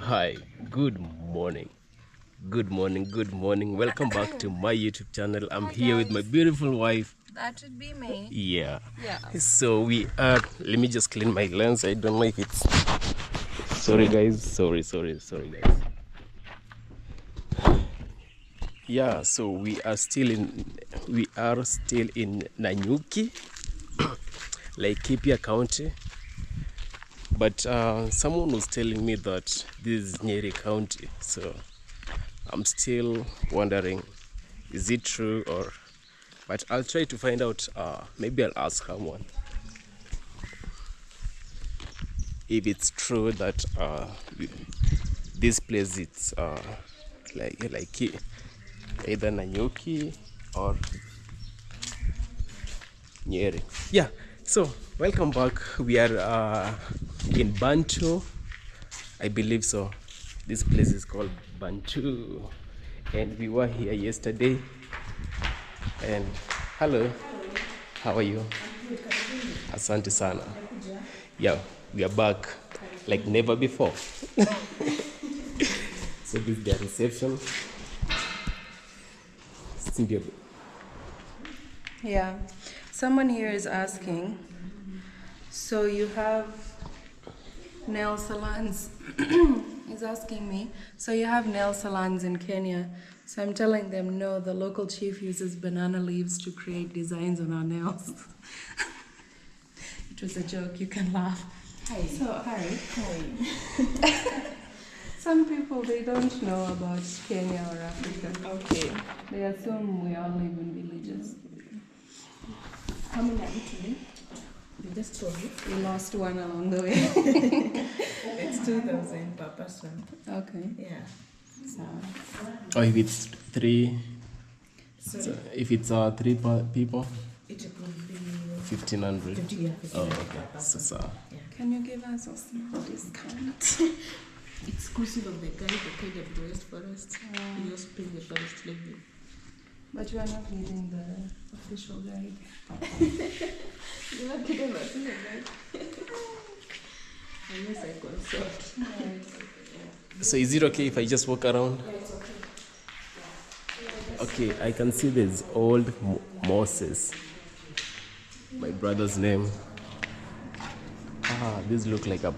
Hi, good morning. Good morning, good morning. Welcome back to my YouTube channel. I'm Hi here with my guys. beautiful wife. That should be me. Yeah. Yeah. So we are, let me just clean my lens. I don't know if it's, sorry guys. Sorry guys. Yeah, so we are still in Nanyuki, Laikipia County. But someone was telling me that this is Nyeri County. So I'm still wondering, is it true or, but I'll try to find out. Maybe I'll ask someone if it's true that this place it's like either Nanyuki or Nyeri. Yeah. So welcome back. We are in Bantu, I believe so. This place is called Bantu, and we were here yesterday. And hello, how are you? Asante sana. Yeah, we are back like never before. So this is the reception. Yeah. Someone here is asking, so you have nail salons. He's asking me, so you have nail salons in Kenya. So I'm telling them, no, the local chief uses banana leaves to create designs on our nails. It was a joke, you can laugh. Hi. Some people, they don't know about Kenya or Africa. Okay. They assume we all live in villages. How many are you today? You just told me. We lost one along the way. It's 2,000 per person. Okay. Yeah. So, Or if it's three, So so if it's people, it would be 1,500. 50, yeah, 50 Oh, per okay. person. So. can you give us a small discount? Exclusive of the guide, the guide of the West Forest. We also pay the forest levy. But you are not giving the official guide. You are kidding about the guide. Unless I consult. So is it okay if I just walk around? Yeah, it's okay. Okay, I can see there's old Moses. My brother's name. This look like a.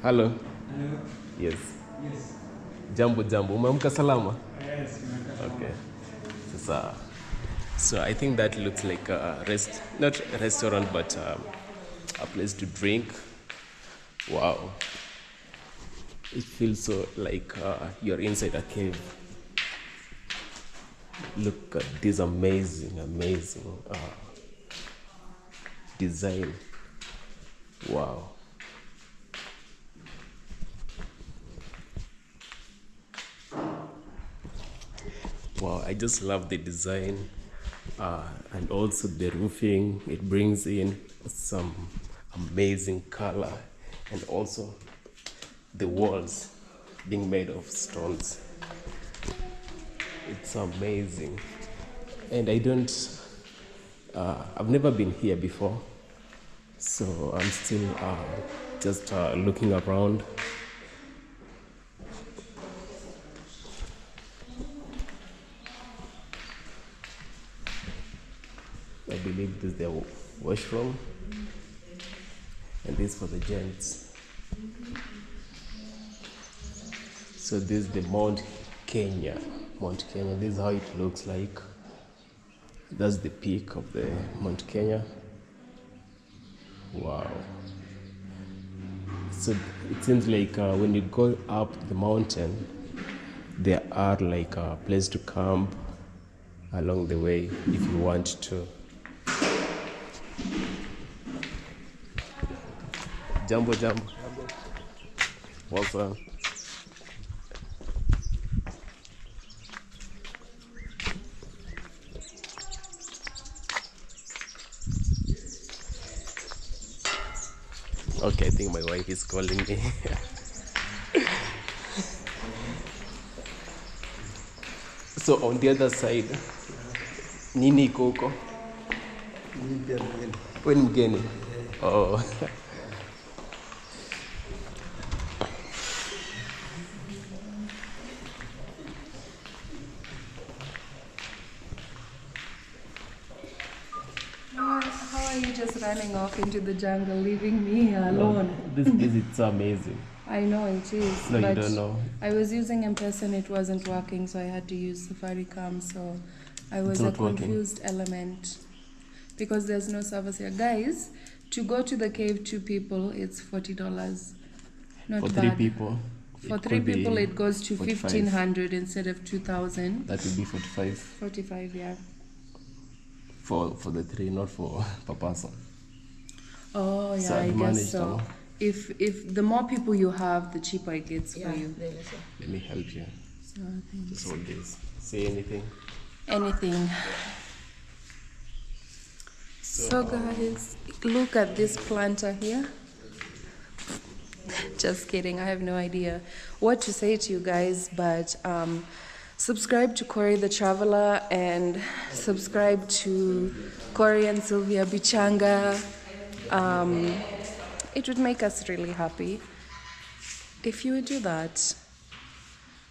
Hello. Hello. Yes. Yes. Jambo. Umeamka salama? Yes. Okay. So I think that looks like a not a restaurant, but a place to drink. Wow. It feels so like you're inside a cave. Look at this amazing design. Wow. Wow, I just love the design and also the roofing. It brings in some amazing color, and also the walls being made of stones. It's amazing. And I've never been here before, so I'm still just looking around. I believe this is the washroom, and this for the gents. So this is the Mount Kenya. This is how it looks like. That's the peak of the Mount Kenya. Wow. So it seems like when you go up the mountain, there are like a place to camp along the way if you want to. Jambo. What's up? Okay, I think my wife is calling me. So on the other side, nini koko? Wewe ni mgeni? Oh. running off into the jungle, leaving me here alone. This place is amazing. I know it is. No, you but don't know. I was using M-Pesa and it wasn't working, so I had to use Safaricom. So I was a not working. confused element because there's no service here. Guys, to go to the cave, 2 people, it's $40. Not For bad. 3 people. For it 3 could be people, it goes to 45. 1,500 instead of 2,000. That would be 45 45, yeah. for the 3, not for per person. Oh yeah, So I I've guess managed so. now. If the more people you have, the cheaper it gets for you. Let me help you. So thanks. Just hold this. Say anything. Anything. So guys, look at this planter here. Just kidding, I have no idea what to say to you guys, but subscribe to Corey the Traveler and subscribe to Corey and Sylvia Bichanga. It would make us really happy if you would do that.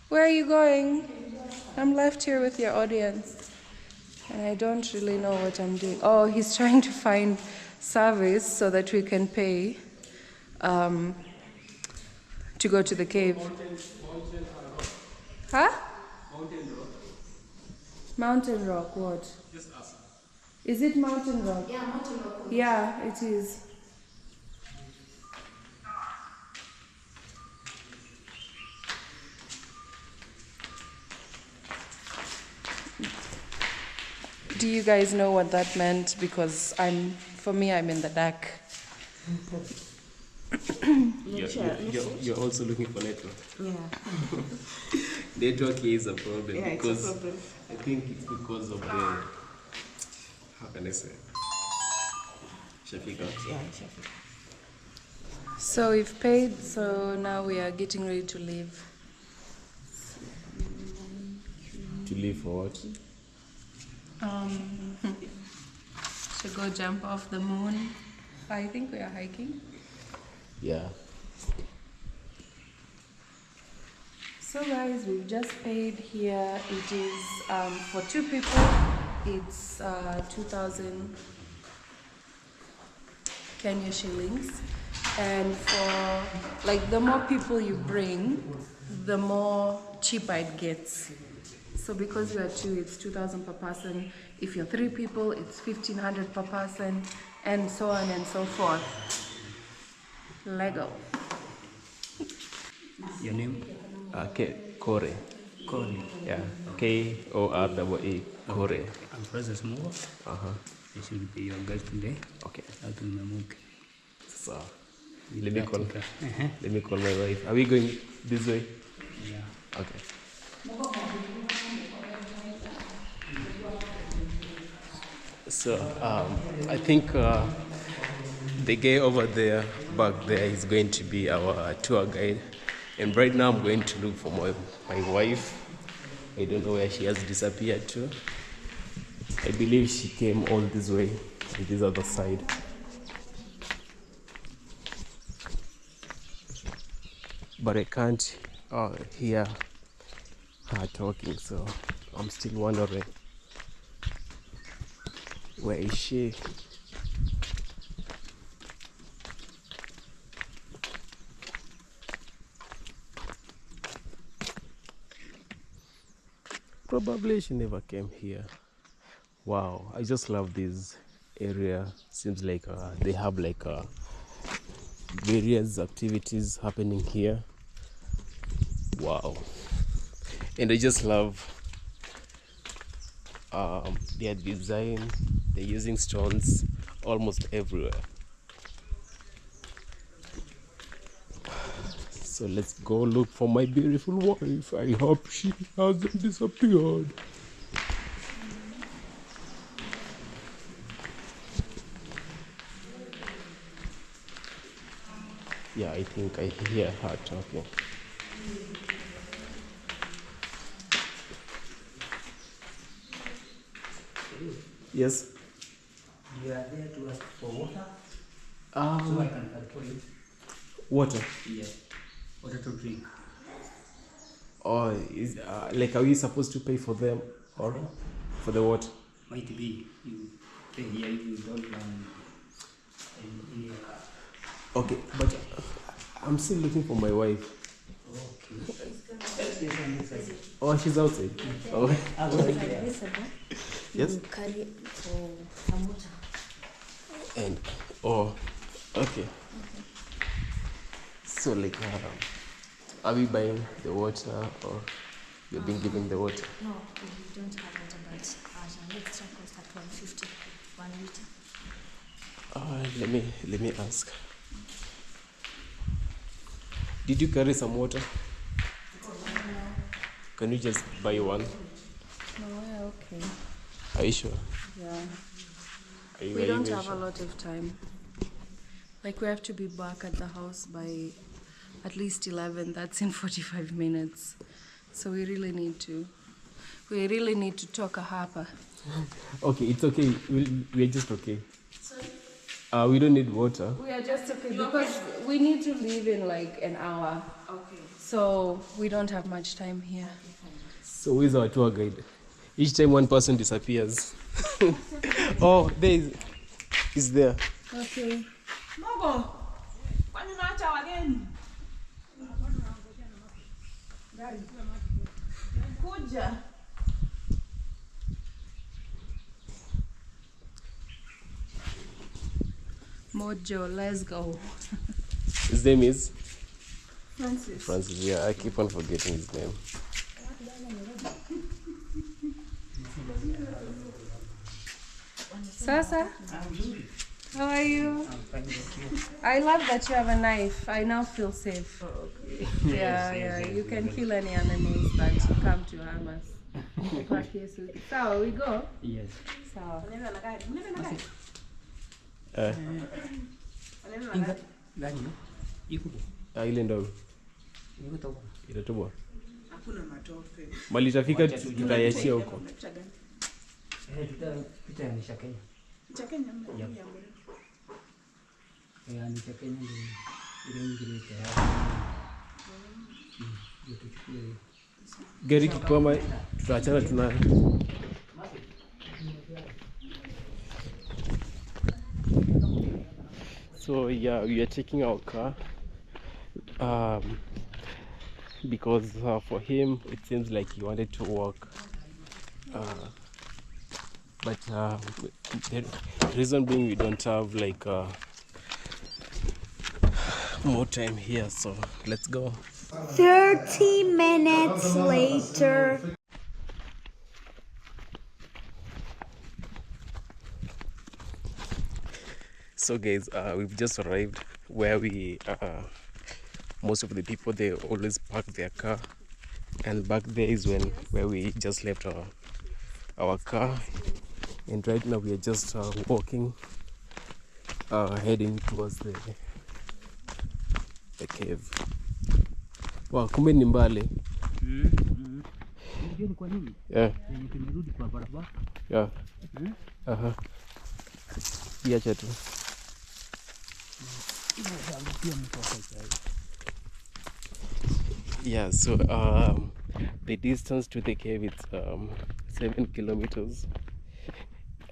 Where are you going? I'm left here with your audience and I don't really know what I'm doing. Oh, he's trying to find service so that we can pay to go to the cave. Huh? Mountain Rock, what? Is it Mountain Rock? Yeah, Mountain Rock. Yeah, it is. Do you guys know what that meant? Because for me, I'm in the dark. You're also looking for network. Yeah. Network is a problem Yeah, because it's a problem. I think it's because of the, how can I say, Shafika. Yeah, Shafika. So we've paid, so now we are getting ready to leave. To leave for what? To go jump off the moon. I think we are hiking. Yeah. So guys, we've just paid here. It is for 2 people. It's 2,000 Kenya shillings. And for like the more people you bring, the more cheaper it gets. So because we are 2, it's 2,000 per person. If you're 3 people, it's 1,500 per person, and so on and so forth. Lego. Your name? Kore. Corey. Yeah. K-O-R-E. Kore. I'm Francis Moore. You should be your guest today. Okay. Out in Namuke. So let me call. Uh-huh. Let me call my wife. Are we going this way? Yeah. Okay. So I think the guy over there, back there, is going to be our tour guide. And right now I'm going to look for my wife. I don't know where she has disappeared to. I believe she came all this way to this other side. But I can't hear her talking, so I'm still wondering, where is she? Probably she never came here. Wow, I just love this area. Seems like they have like various activities happening here. Wow. And I just love their design. They're using stones almost everywhere. So let's go look for my beautiful wife. I hope she hasn't disappeared. Yeah, I think I hear her talking. Yes. You are there to ask for water? So I can calculate it. Water. Yeah. Water to drink. Or is like, are we supposed to pay for them or for the water? Might be you pay here if you don't Okay, but I'm still looking for my wife. Oh, she's outside. Oh, yes. And oh, okay. So like, are we buying the water or you're being given the water? No, we don't have water, but an extra cost at 150, 1 liter. Let me ask. Did you carry some water? Can you just buy one? No, we're okay. Are you sure? Yeah. Are you We don't very have a sure? lot of time. Like we have to be back at the house by at least 11. That's in 45 minutes. So we really need to talk a hapa. Okay, it's okay. We're just okay. We don't need water. We are just okay because we need to leave in like an hour. Okay. So we don't have much time here. So who is our tour guide? Each time one person disappears. Oh, is there. Okay. Mogo, kwani unaacha wageni? Kuja. Mojo, let's go. His name is Francis. Francis. Yeah, I keep on forgetting his name. Sasa, how are you? I love that you have a knife. I now feel safe. Yeah, you can kill any animals that come to harm us. So we go. Yes. So Gani? Iko. Ile ndogo Iko toka. itatubwa. Hakuna matope. Mali itafika tutaiachia huko. Tuta ni Kenya. Cha Kenya mnajua. Ni Kenya ndio ingine tayari. Tuchukue. Gari kikwama tutaachana tuna. So yeah, we are taking our car because for him it seems like he wanted to walk, but the reason being we don't have like more time here, so let's go. 30 minutes later. So guys, we've just arrived where we most of the people, they always park their car, and back there is where we just left our car, and right now we are just walking heading towards the cave. Wow, kumbe ni mbali. Unajua ni kwa nini? Yeah. Tumerudi kwa barabara. Yeah. Aha. Iacha tu. Yeah, so the distance to the cave is 7 kilometers,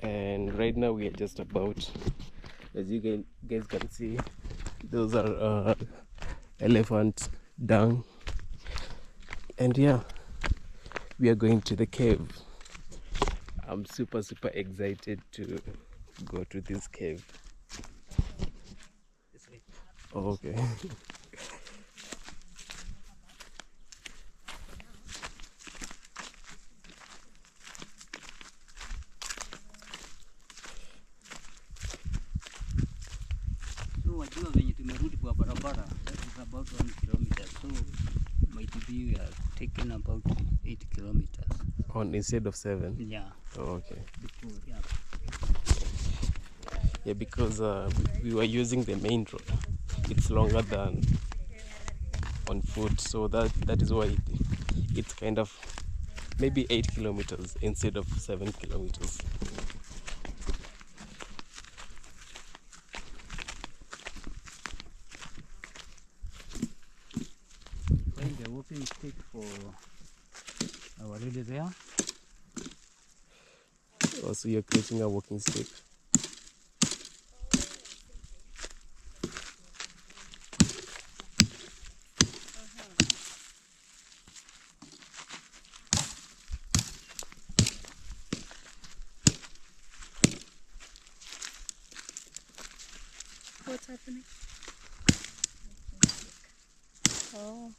and right now we are just about, as you guys can see, those are elephant dung, and yeah, we are going to the cave. I'm super excited to go to this cave. Oh, okay. So wajua venye tumerudi kwa barabara, that is about 1 kilometer. So might be we are taking about 8 kilometers. On instead of 7. Yeah. Oh, okay. Before, yeah. Yeah, because we were using the main road. It's longer than on foot, so that is why it's kind of maybe 8 kilometers instead of 7 kilometers. Find the walking stick for our lady there. Also, you're creating a walking stick. happening? Oh.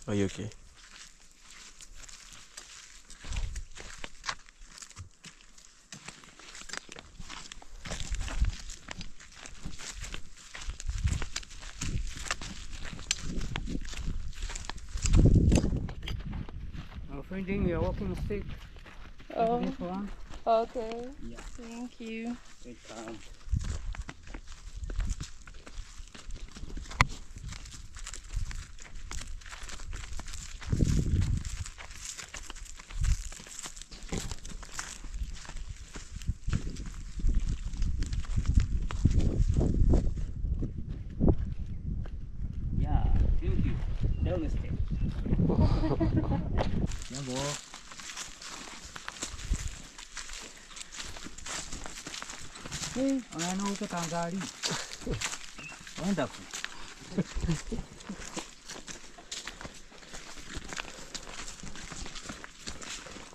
Are you okay? I'm finding your walking stick. Oh. This one. Okay. Yeah. Thank you. Welcome. Yeah, thank you. Down the step. Jambo. Hey, unaona huko Tanzania. Wonderful.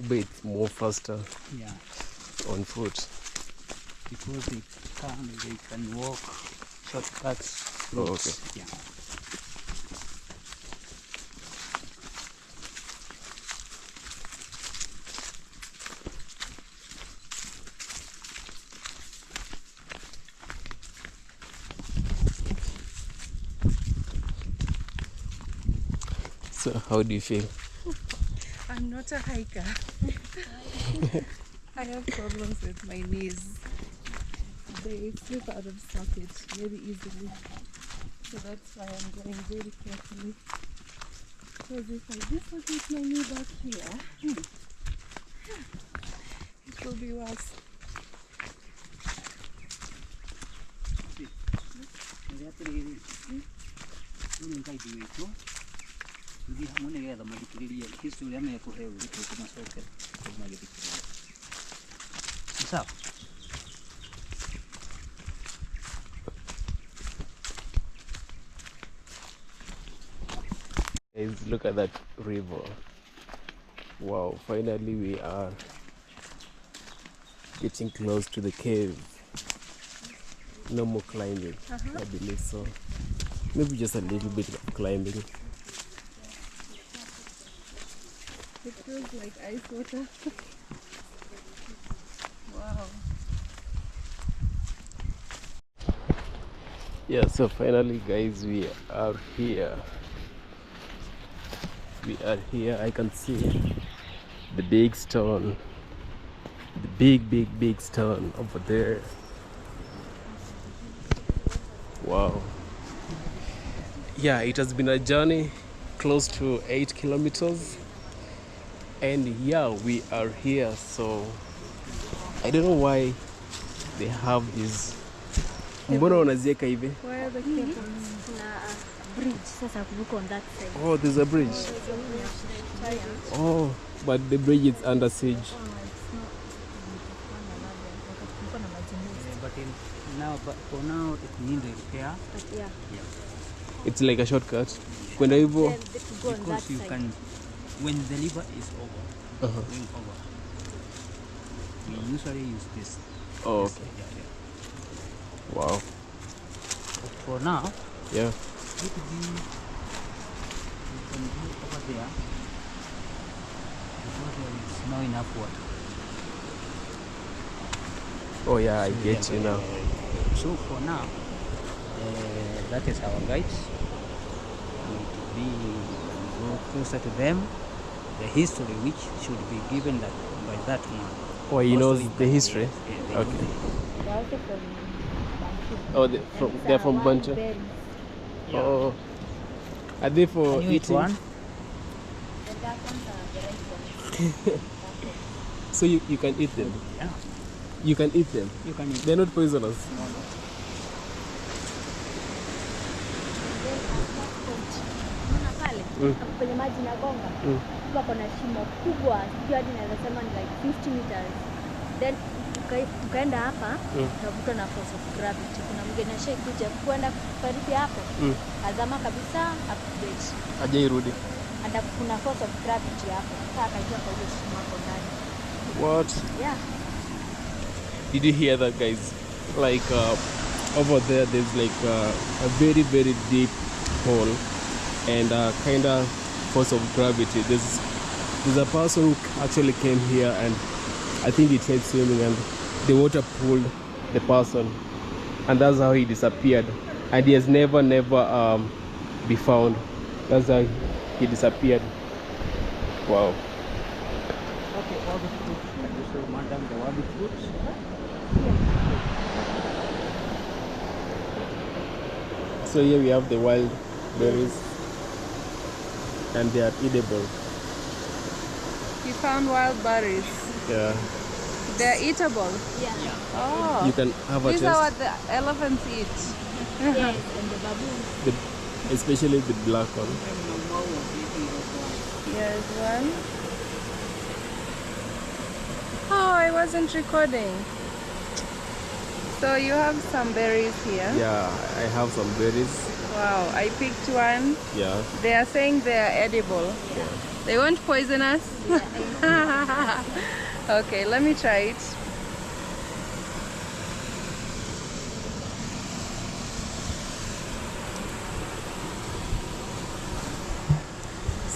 But it's more faster Yeah, on foot. because they can walk shortcuts. Oh, okay. Yeah. So how do you feel? I'm not a hiker. I have problems with my knees. They slip out of socket very easily. So that's why I'm going very carefully. Because if I dislocate my knee back here, it will be worse. Sawa. Guys, look at that river. Wow, finally we are getting close to the cave. No more climbing, I believe so. Maybe just a little bit of climbing. It feels like ice water. Wow. Yeah, so finally guys, we are here. We are here. I can see the big stone. The big stone over there. Wow. Yeah, it has been a journey close to 8 kilometers. And yeah, we are here. So I don't know why they have these. Mbona wanazieka hivi? Why are the cables? Na bridge. Sasa kuvuka on that side. Oh, there's a bridge. Oh, but the bridge is under siege. But for now it needs repair. But yeah. It's like a shortcut. Kwenda hivyo. Then they could go on that Because you side. can, when the river is over, going over, we usually use this. Oh, okay. Yeah. Wow. But for now, Yeah. it will be, you can go over there because there is not enough water. Oh yeah, I So, get you now. So for now, that is our guides. We go closer to them. The history which should be given that by that man. Oh, he Also knows in the history. Yeah, they Okay. know They're also from Bantu. Oh, And they're it's from wild Bantu. berries. Yeah. Oh, are they for Can you eat eating? one? The dark ones are the right ones. So you can eat them. Yeah. You can eat them. You can eat. They're not poisonous. Unaona pale? Hapo kwenye maji inagonga. Hapo kuna shimo kubwa. Sijui hadi naweza sema ni like 50 meters. Then tukaenda hapa, tukavutwa na force of gravity. Kuna mgeni ashaikuja kwenda kufariki hapo. Azama kabisa update. Hajairudi. Ada kuna force of gravity hapo. Sasa akaingia kwa hiyo shimo hapo ndani. What? Yeah. Did you hear that, guys? Like over there, there's like a very, very deep hole and kind of force of gravity. There's a person who actually came here and I think he tried swimming and the water pulled the person and that's how he disappeared. And he has never be found. That's how he disappeared. Wow. Okay, wabi fruit. Can you show madam the wabi fruits? So here we have the wild berries and they are edible. You found wild berries. Yeah. They're eatable. Yeah. Oh. You can have a These taste. are what the elephants eat. Yes, and the baboons. Especially the black one. Here's one. Oh, I wasn't recording. So you have some berries here. Yeah, I have some berries. Wow, I picked one. Yeah. They are saying they are edible. Yeah. They won't poison us? Okay, let me try it.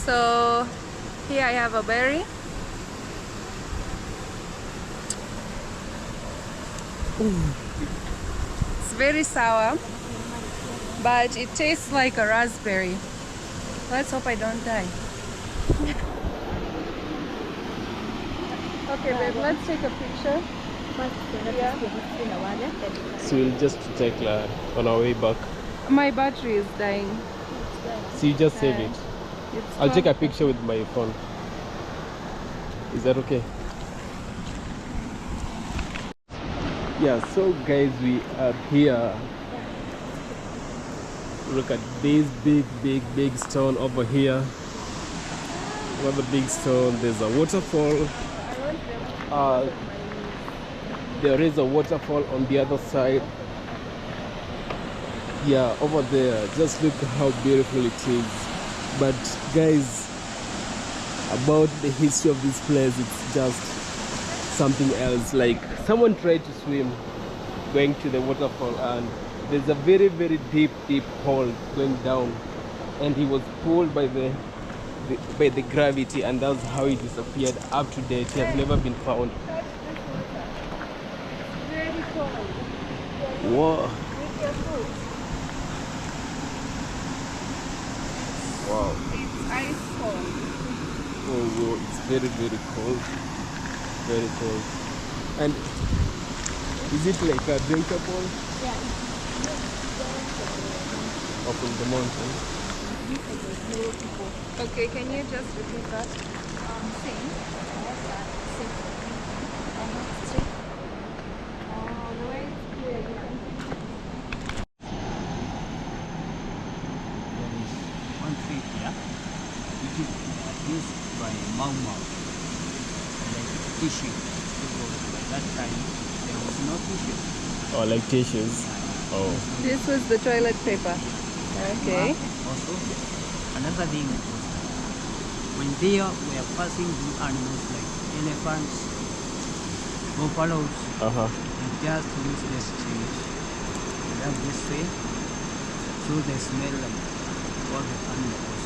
So here I have a berry. It's very sour, but it tastes like a raspberry. Let's hope I don't die. Okay, babe, let's take a picture. Yeah. So we'll just take on our way back. My battery is dying. So you just save it. It's I'll take a 12. picture with my phone. Is that okay? Yeah, so guys, we are here. Look at this big stone over here. Another big stone. There's a waterfall. There is a waterfall on the other side. Yeah, over there. Just look how beautiful it is. But guys, about the history of this place, it's just something else. Like someone tried to swim going to the waterfall and there's a very deep hole going down and he was pulled by the gravity and that's how he disappeared. Up to date he has never been found. Very cold. Whoa. Wow. It's ice cold. Oh, whoa. It's very cold. Very cold. And is it like a drinkable? Yeah. Or from the mountain? Okay, can you just repeat that? Same. Oh, the way it's clear, you can There is one tree here, which is used by Mau Mau, like tissue, because by that time there was no tissue. Or like tissues? Oh. This was the toilet paper. Okay. Also, another thing was when they were passing the animals like elephants, buffaloes, they just use this tree. They have this way, so they smell like all the animals.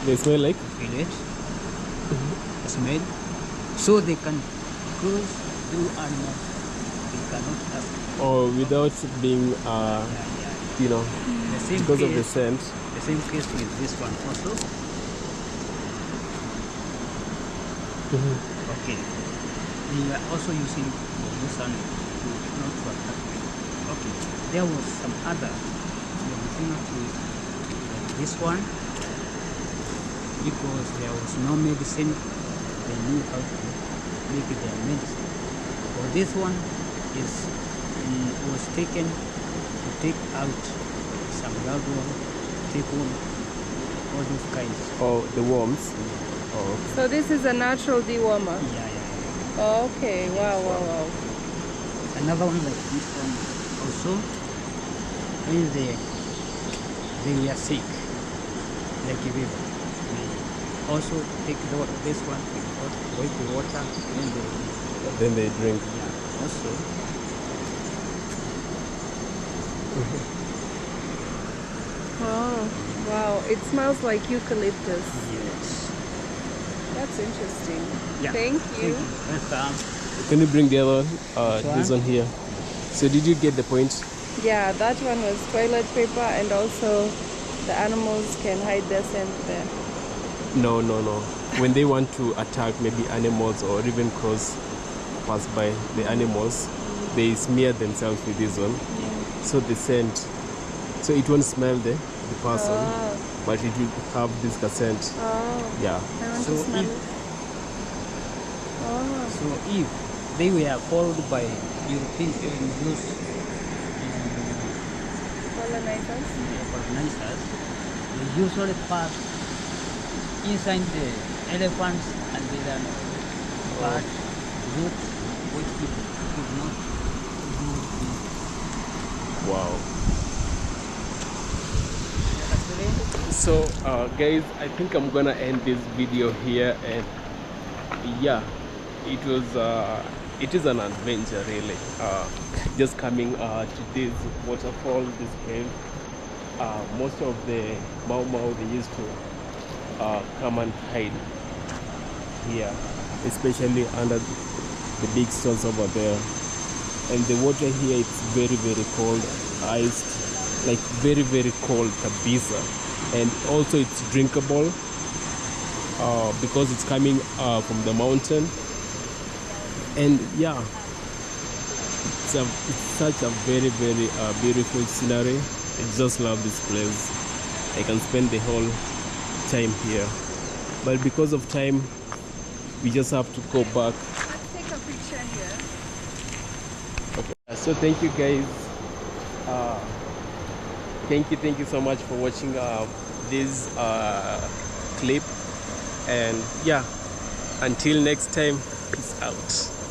They smell like? Feel it? Smell. So they can cross through animals. They cannot have. Or without being, you know, The same because case, of the scent. The same case with this one also. Okay. They were also using this one to not to attack them. Okay. There was some other medicinal trees like this one, because there was no medicine. They knew how to make their medicine. For this one, was taken to take out some ragdoll, tapeworm, all those kinds. Oh, the worms. Oh, So this is a natural dewormer. Yeah. Okay, wow, wow, wow. Another one like this one also, when they were sick, like a river. They also take this one, wipe the water, then they drink. also. Oh, wow. It smells like eucalyptus. Yes. That's interesting. Yeah. Thank you. Welcome. Can you bring the other one? Which This one? one here. So did you get the point? Yeah, that one was toilet paper, and also the animals can hide their scent there. No. When they want to attack maybe animals or even pass by the animals, they smear themselves with this one. So the scent, so it won't smell the person, but it will have this scent. Oh, Yeah. I want So to smell if- it. Oh, So if they were followed by European those colonizers. colonizers, they usually pass inside the elephants and the animals. But roots which people could not do. Wow. So guys, I think I'm gonna end this video here, and yeah, it is an adventure really, just coming to this waterfall, this cave. Most of the Mau they used to come and hide here, especially under the big stones over there. And the water here, it's very cold, iced, like very cold kabisa. And also it's drinkable because it's coming from the mountain. And yeah, it's such a very beautiful scenery. I just love this place. I can spend the whole time here, but because of time we just have to go back. Let's take a picture here. Okay, so thank you guys, thank you so much for watching this clip, and yeah, until next time, peace out.